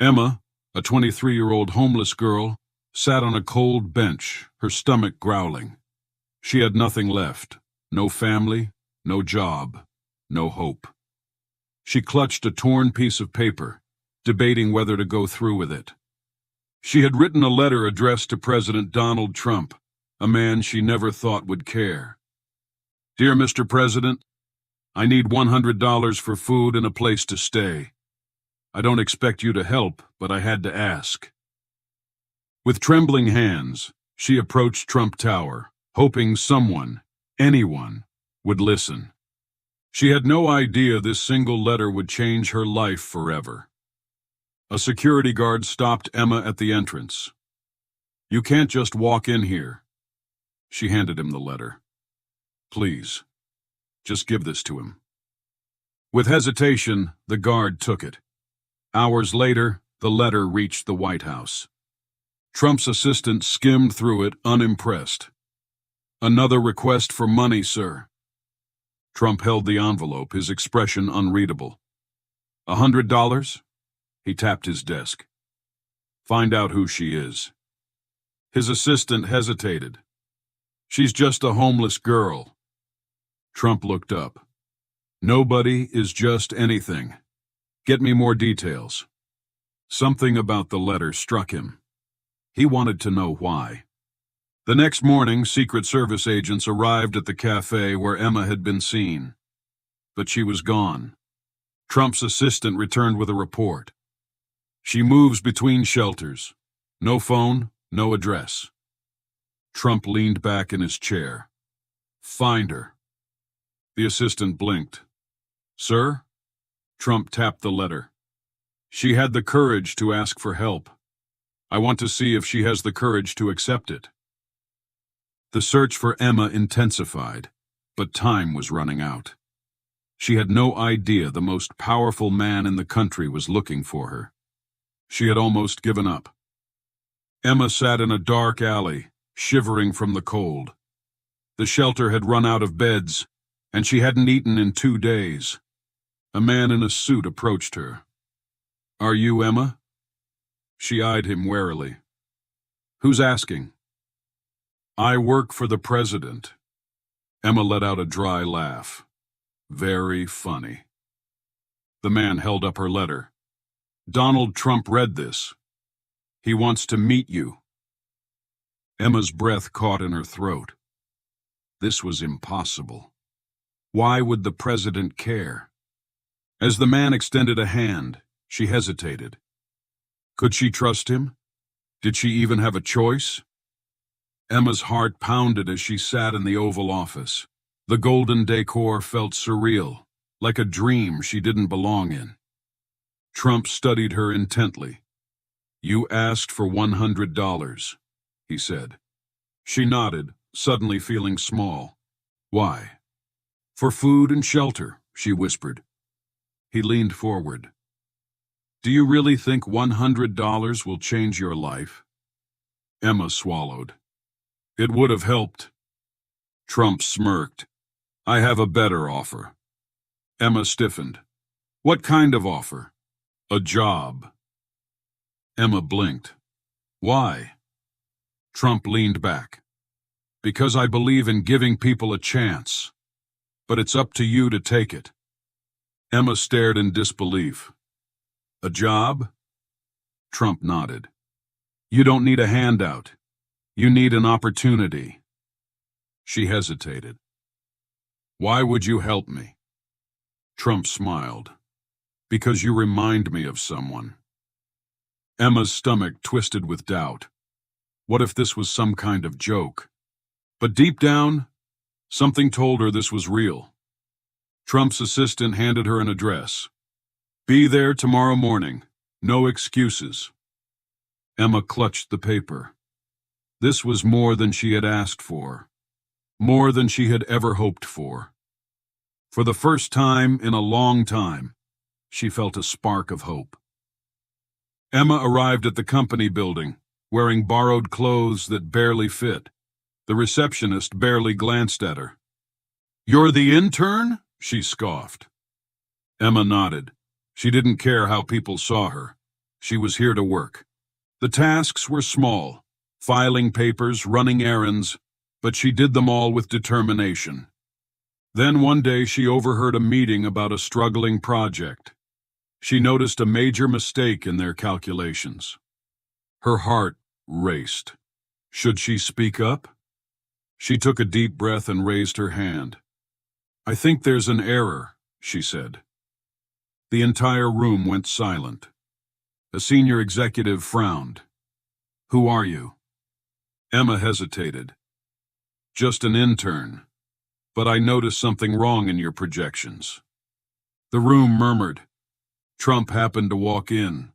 Emma, a 23-year-old homeless girl, sat on a cold bench, her stomach growling. She had nothing left, no family, no job, no hope. She clutched a torn piece of paper, debating whether to go through with it. She had written a letter addressed to President Donald Trump, a man she never thought would care. "Dear Mr. President, I need $100 for food and a place to stay. I don't expect you to help, but I had to ask." With trembling hands, she approached Trump Tower, hoping someone, anyone, would listen. She had no idea this single letter would change her life forever. A security guard stopped Emma at the entrance. "You can't just walk in here." She handed him the letter. "Please, just give this to him." With hesitation, the guard took it. Hours later, the letter reached the White House. Trump's assistant skimmed through it, unimpressed. "Another request for money, sir." Trump held the envelope, his expression unreadable. $100? He tapped his desk. "Find out who she is." His assistant hesitated. "She's just a homeless girl." Trump looked up. "Nobody is just anything. Get me more details." Something about the letter struck him. He wanted to know why. The next morning, Secret Service agents arrived at the cafe where Emma had been seen. But she was gone. Trump's assistant returned with a report. "She moves between shelters. No phone, no address." Trump leaned back in his chair. "Find her." The assistant blinked. "Sir?" Trump tapped the letter. "She had the courage to ask for help. I want to see if she has the courage to accept it." The search for Emma intensified, but time was running out. She had no idea the most powerful man in the country was looking for her. She had almost given up. Emma sat in a dark alley, shivering from the cold. The shelter had run out of beds, and she hadn't eaten in 2 days. A man in a suit approached her. "Are you Emma?" She eyed him warily. "Who's asking?" "I work for the president." Emma let out a dry laugh. "Very funny." The man held up her letter. "Donald Trump read this. He wants to meet you." Emma's breath caught in her throat. This was impossible. Why would the president care? As the man extended a hand, she hesitated. Could she trust him? Did she even have a choice? Emma's heart pounded as she sat in the Oval Office. The golden decor felt surreal, like a dream she didn't belong in. Trump studied her intently. "You asked for $100, he said. She nodded, suddenly feeling small. "Why?" "For food and shelter," she whispered. He leaned forward. "Do you really think $100 will change your life?" Emma swallowed. "It would have helped." Trump smirked. "I have a better offer." Emma stiffened. "What kind of offer?" "A job." Emma blinked. "Why?" Trump leaned back. "Because I believe in giving people a chance. But it's up to you to take it." Emma stared in disbelief. "A job?" Trump nodded. "You don't need a handout. You need an opportunity." She hesitated. "Why would you help me?" Trump smiled. "Because you remind me of someone." Emma's stomach twisted with doubt. What if this was some kind of joke? But deep down, something told her this was real. Trump's assistant handed her an address. "Be there tomorrow morning. No excuses." Emma clutched the paper. This was more than she had asked for. More than she had ever hoped for. For the first time in a long time, she felt a spark of hope. Emma arrived at the company building, wearing borrowed clothes that barely fit. The receptionist barely glanced at her. "You're the intern?" she scoffed. Emma nodded. She didn't care how people saw her. She was here to work. The tasks were small, filing papers, running errands, but she did them all with determination. Then one day she overheard a meeting about a struggling project. She noticed a major mistake in their calculations. Her heart raced. Should she speak up? She took a deep breath and raised her hand. "I think there's an error," she said. The entire room went silent. A senior executive frowned. "Who are you?" Emma hesitated. "Just an intern. But I noticed something wrong in your projections." The room murmured. Trump happened to walk in.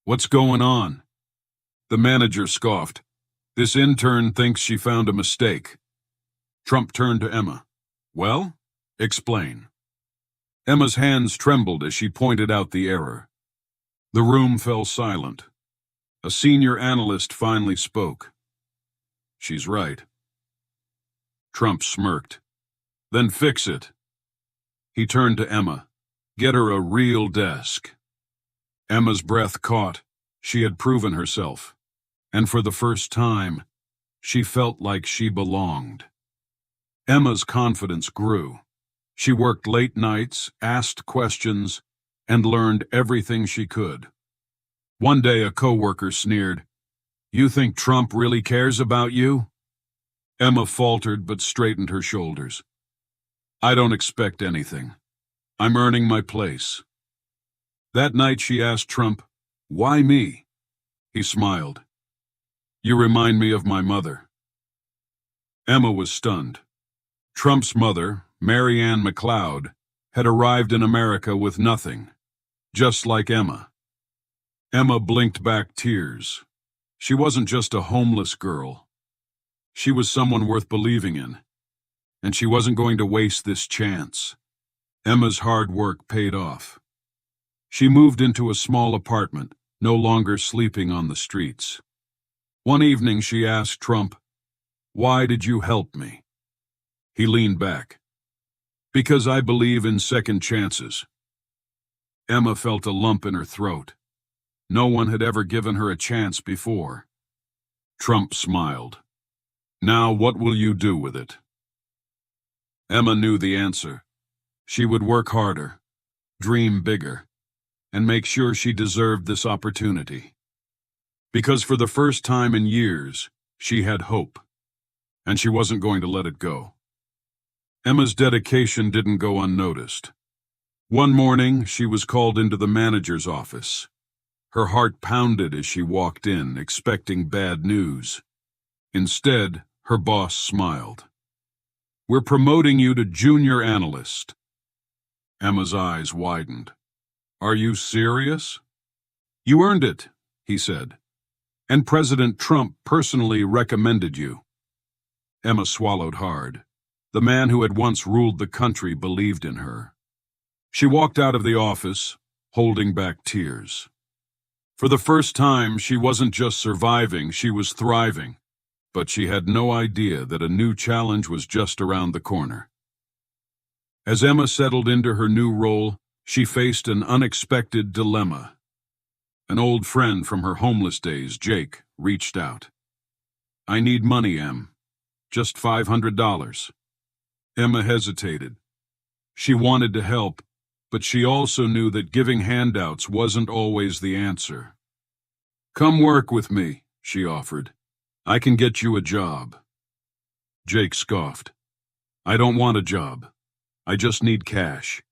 "What's going on?" The manager scoffed. "This intern thinks she found a mistake." Trump turned to Emma. "Well, explain." Emma's hands trembled as she pointed out the error. The room fell silent. A senior analyst finally spoke. "She's right." Trump smirked. "Then fix it." He turned to Emma. "Get her a real desk." Emma's breath caught. She had proven herself. And for the first time, she felt like she belonged. Emma's confidence grew. She worked late nights, asked questions, and learned everything she could. One day a coworker sneered, "You think Trump really cares about you?" Emma faltered but straightened her shoulders. "I don't expect anything. I'm earning my place." That night she asked Trump, "Why me?" He smiled. "You remind me of my mother." Emma was stunned. Trump's mother, Mary Ann McLeod, had arrived in America with nothing, just like Emma. Emma blinked back tears. She wasn't just a homeless girl. She was someone worth believing in, and she wasn't going to waste this chance. Emma's hard work paid off. She moved into a small apartment, no longer sleeping on the streets. One evening she asked Trump, "Why did you help me?" He leaned back. "Because I believe in second chances." Emma felt a lump in her throat. No one had ever given her a chance before. Trump smiled. "Now what will you do with it?" Emma knew the answer. She would work harder, dream bigger, and make sure she deserved this opportunity. Because for the first time in years, she had hope, and she wasn't going to let it go. Emma's dedication didn't go unnoticed. One morning, she was called into the manager's office. Her heart pounded as she walked in, expecting bad news. Instead, her boss smiled. "We're promoting you to junior analyst." Emma's eyes widened. "Are you serious?" "You earned it," he said. "And President Trump personally recommended you." Emma swallowed hard. The man who had once ruled the country believed in her. She walked out of the office, holding back tears. For the first time, she wasn't just surviving, she was thriving. But she had no idea that a new challenge was just around the corner. As Emma settled into her new role, she faced an unexpected dilemma. An old friend from her homeless days, Jake, reached out. "I need money, Em. Just $500. Emma hesitated. She wanted to help, but she also knew that giving handouts wasn't always the answer. "Come work with me," she offered. "I can get you a job." Jake scoffed. "I don't want a job. I just need cash."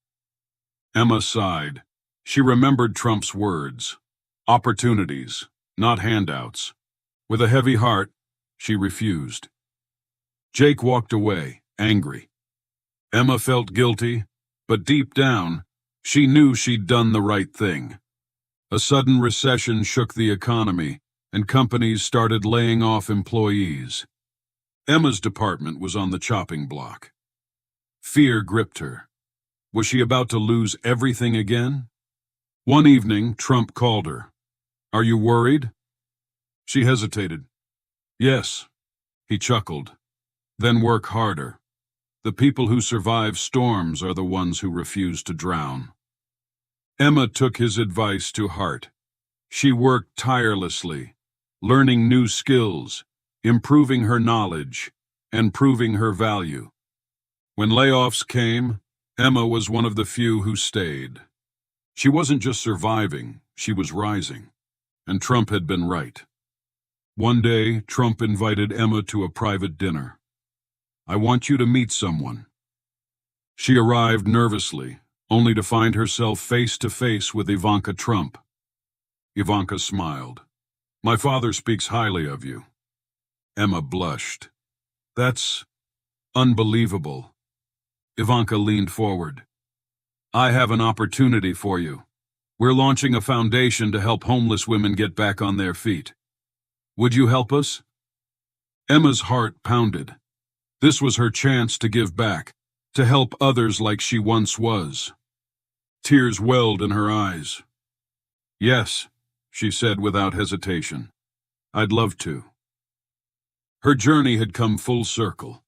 Emma sighed. She remembered Trump's words. Opportunities, not handouts. With a heavy heart, she refused. Jake walked away, angry. Emma felt guilty, but deep down, she knew she'd done the right thing. A sudden recession shook the economy, and companies started laying off employees. Emma's department was on the chopping block. Fear gripped her. Was she about to lose everything again? One evening, Trump called her. "Are you worried?" She hesitated. "Yes." He chuckled. "Then work harder. The people who survive storms are the ones who refuse to drown." Emma took his advice to heart. She worked tirelessly, learning new skills, improving her knowledge, and proving her value. When layoffs came, Emma was one of the few who stayed. She wasn't just surviving, she was rising. And Trump had been right. One day, Trump invited Emma to a private dinner. "I want you to meet someone." She arrived nervously, only to find herself face to face with Ivanka Trump. Ivanka smiled. "My father speaks highly of you." Emma blushed. "That's unbelievable." Ivanka leaned forward. "I have an opportunity for you. We're launching a foundation to help homeless women get back on their feet. Would you help us?" Emma's heart pounded. This was her chance to give back, to help others like she once was. Tears welled in her eyes. "Yes," she said without hesitation. "I'd love to." Her journey had come full circle.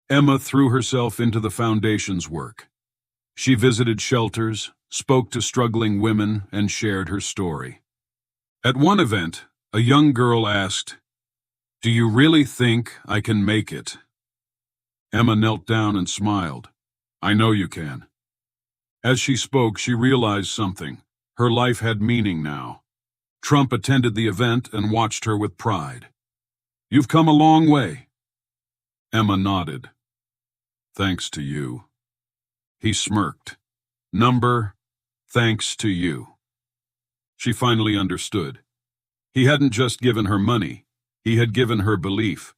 Emma threw herself into the foundation's work. She visited shelters, spoke to struggling women, and shared her story. At one event, a young girl asked, "Do you really think I can make it?" Emma knelt down and smiled. "I know you can." As she spoke, she realized something. Her life had meaning now. Trump attended the event and watched her with pride. "You've come a long way." Emma nodded. "Thanks to you." He smirked. Thanks to you." She finally understood. He hadn't just given her money, he had given her belief.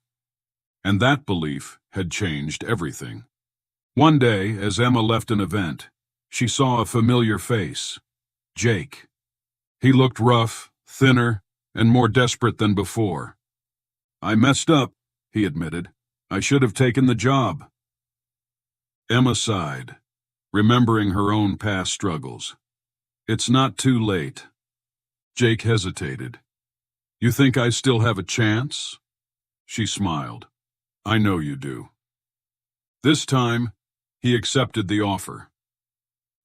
And that belief had changed everything. One day, as Emma left an event, she saw a familiar face. Jake. He looked rough, thinner, and more desperate than before. "I messed up," he admitted. "I should have taken the job." Emma sighed, remembering her own past struggles. "It's not too late." Jake hesitated. "You think I still have a chance?" She smiled. "I know you do." This time, he accepted the offer.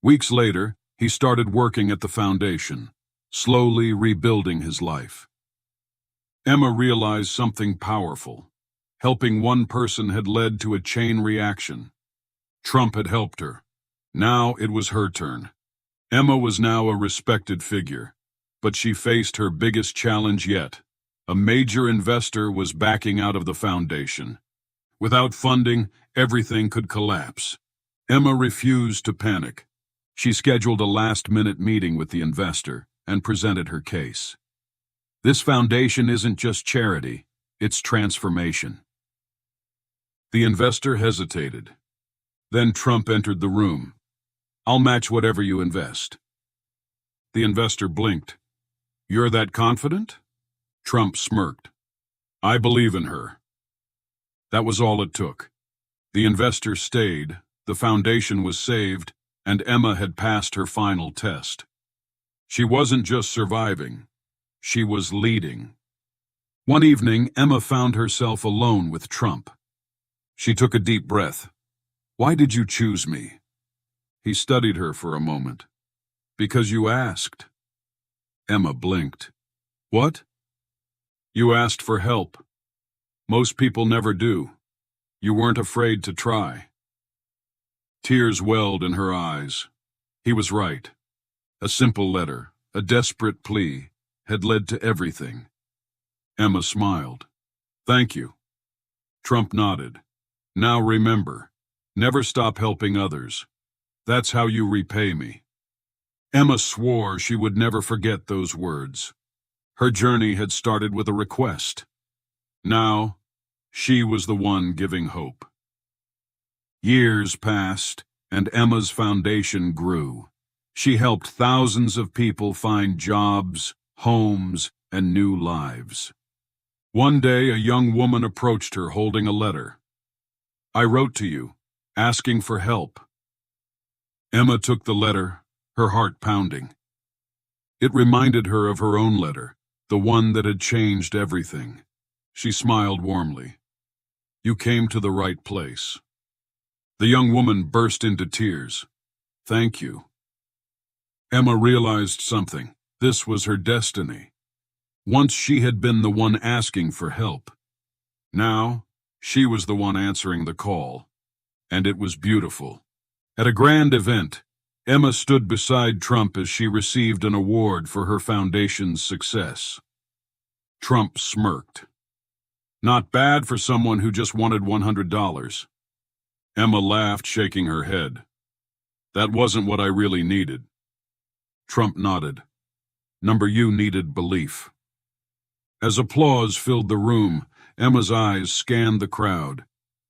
Weeks later, he started working at the foundation, slowly rebuilding his life. Emma realized something powerful. Helping one person had led to a chain reaction. Trump had helped her. Now it was her turn. Emma was now a respected figure, but she faced her biggest challenge yet. A major investor was backing out of the foundation. Without funding, everything could collapse. Emma refused to panic. She scheduled a last-minute meeting with the investor and presented her case. "This foundation isn't just charity, it's transformation." The investor hesitated. Then Trump entered the room. "I'll match whatever you invest." The investor blinked. "You're that confident?" Trump smirked. "I believe in her." That was all it took. The investor stayed, the foundation was saved, and Emma had passed her final test. She wasn't just surviving, she was leading. One evening, Emma found herself alone with Trump. She took a deep breath. "Why did you choose me?" He studied her for a moment. "Because you asked." Emma blinked. "What?" "You asked for help. Most people never do. You weren't afraid to try." Tears welled in her eyes. He was right. A simple letter, a desperate plea, had led to everything. Emma smiled. "Thank you." Trump nodded. "Now remember, never stop helping others. That's how you repay me." Emma swore she would never forget those words. Her journey had started with a request. Now, she was the one giving hope. Years passed, and Emma's foundation grew. She helped thousands of people find jobs, homes, and new lives. One day, a young woman approached her holding a letter. "I wrote to you, asking for help." Emma took the letter, her heart pounding. It reminded her of her own letter, the one that had changed everything. She smiled warmly. "You came to the right place." The young woman burst into tears. "Thank you." Emma realized something. This was her destiny. Once she had been the one asking for help. Now, she was the one answering the call. And it was beautiful. At a grand event, Emma stood beside Trump as she received an award for her foundation's success. Trump smirked. Not bad for someone who just wanted $100. Emma laughed, shaking her head. That wasn't what I really needed. Trump nodded. Number you needed belief. As applause filled the room, Emma's eyes scanned the crowd.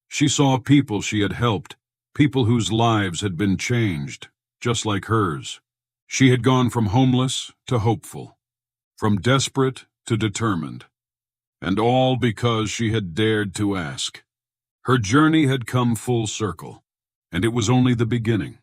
She saw people she had helped, people whose lives had been changed, just like hers. She had gone from homeless to hopeful, from desperate to determined, and all because she had dared to ask. Her journey had come full circle, and it was only the beginning.